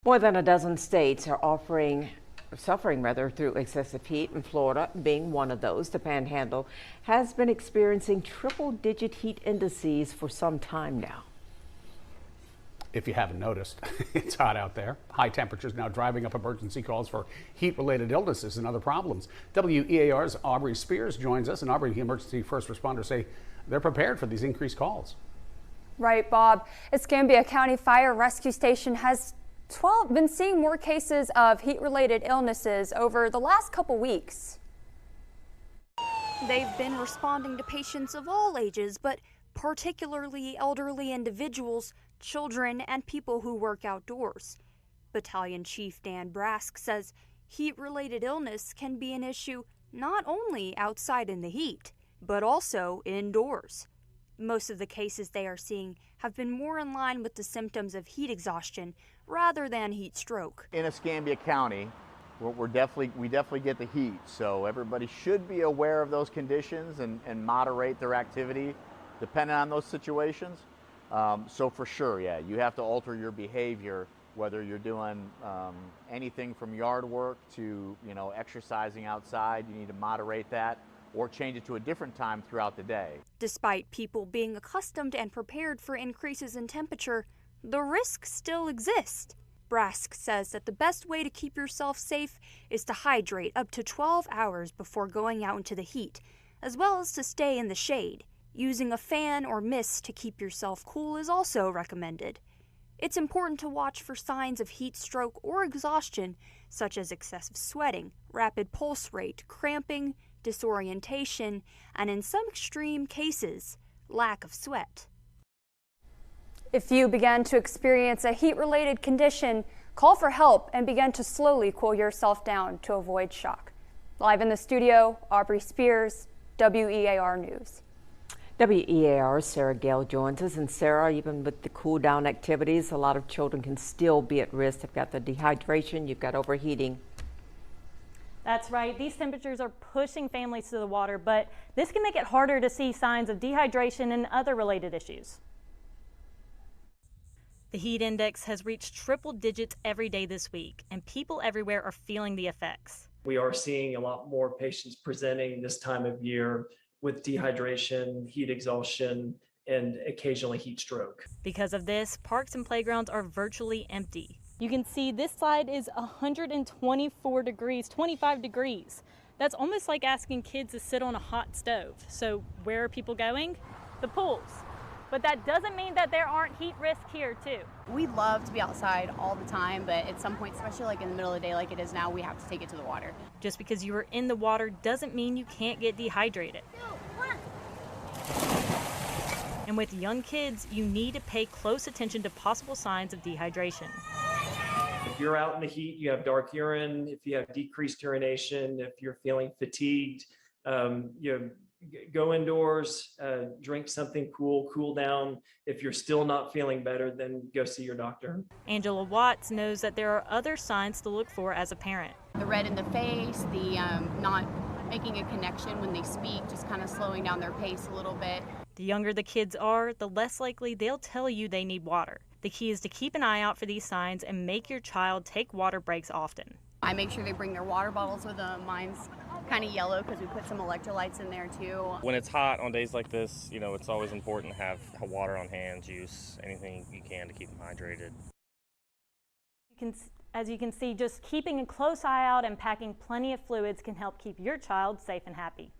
More than a dozen states are suffering through excessive heat, and Florida being one of those. The Panhandle has been experiencing triple-digit heat indices for some time now. If you haven't noticed, it's hot out there. High temperatures now driving up emergency calls for heat-related illnesses and other problems. WEAR's Aubrey Spears joins us, and Aubrey, emergency first responders say they're prepared for these increased calls. Right, Bob. Escambia County Fire Rescue Station has been seeing more cases of heat-related illnesses over the last couple weeks. They've been responding to patients of all ages, but particularly elderly individuals, children, and people who work outdoors. Battalion Chief Dan Brask says heat-related illness can be an issue not only outside in the heat, but also indoors. Most of the cases they are seeing have been more in line with the symptoms of heat exhaustion rather than heat stroke. In Escambia County, we definitely get the heat, so everybody should be aware of those conditions and moderate their activity depending on those situations. So for sure, yeah, you have to alter your behavior, whether you're doing anything from yard work to exercising outside. You need to moderate that or change it to a different time throughout the day. Despite people being accustomed and prepared for increases in temperature, the risks still exist. Brask says that the best way to keep yourself safe is to hydrate up to 12 hours before going out into the heat, as well as to stay in the shade. Using a fan or mist to keep yourself cool is also recommended. It's important to watch for signs of heat stroke or exhaustion, such as excessive sweating, rapid pulse rate, cramping, disorientation, and in some extreme cases, lack of sweat. If you begin to experience a heat-related condition, call for help and begin to slowly cool yourself down to avoid shock. Live in the studio, Aubrey Spears, WEAR News. WEAR's Sarah Gale joins us. And Sarah, even with the cool down activities, a lot of children can still be at risk. They've got the dehydration, you've got overheating. That's right. These temperatures are pushing families to the water, but this can make it harder to see signs of dehydration and other related issues. The heat index has reached triple digits every day this week, and people everywhere are feeling the effects. We are seeing a lot more patients presenting this time of year with dehydration, heat exhaustion, and occasionally heat stroke. Because of this, parks and playgrounds are virtually empty. You can see this side is 124 degrees, 25 degrees. That's almost like asking kids to sit on a hot stove. So where are people going? The pools. But that doesn't mean that there aren't heat risks here too. We love to be outside all the time, but at some point, especially like in the middle of the day like it is now, we have to take it to the water. Just because you are in the water doesn't mean you can't get dehydrated. And with young kids, you need to pay close attention to possible signs of dehydration. If you're out in the heat, you have dark urine, if you have decreased urination, if you're feeling fatigued, go indoors, drink something cool down. If you're still not feeling better, then go see your doctor. Angela Watts knows that there are other signs to look for as a parent. The red in the face, the not making a connection when they speak, just kind of slowing down their pace a little bit. The younger the kids are, the less likely they'll tell you they need water. The key is to keep an eye out for these signs and make your child take water breaks often. I make sure they bring their water bottles with them. Mine's kind of yellow because we put some electrolytes in there too. When it's hot on days like this, it's always important to have water on hand, juice, anything you can to keep them hydrated. As you can see, just keeping a close eye out and packing plenty of fluids can help keep your child safe and happy.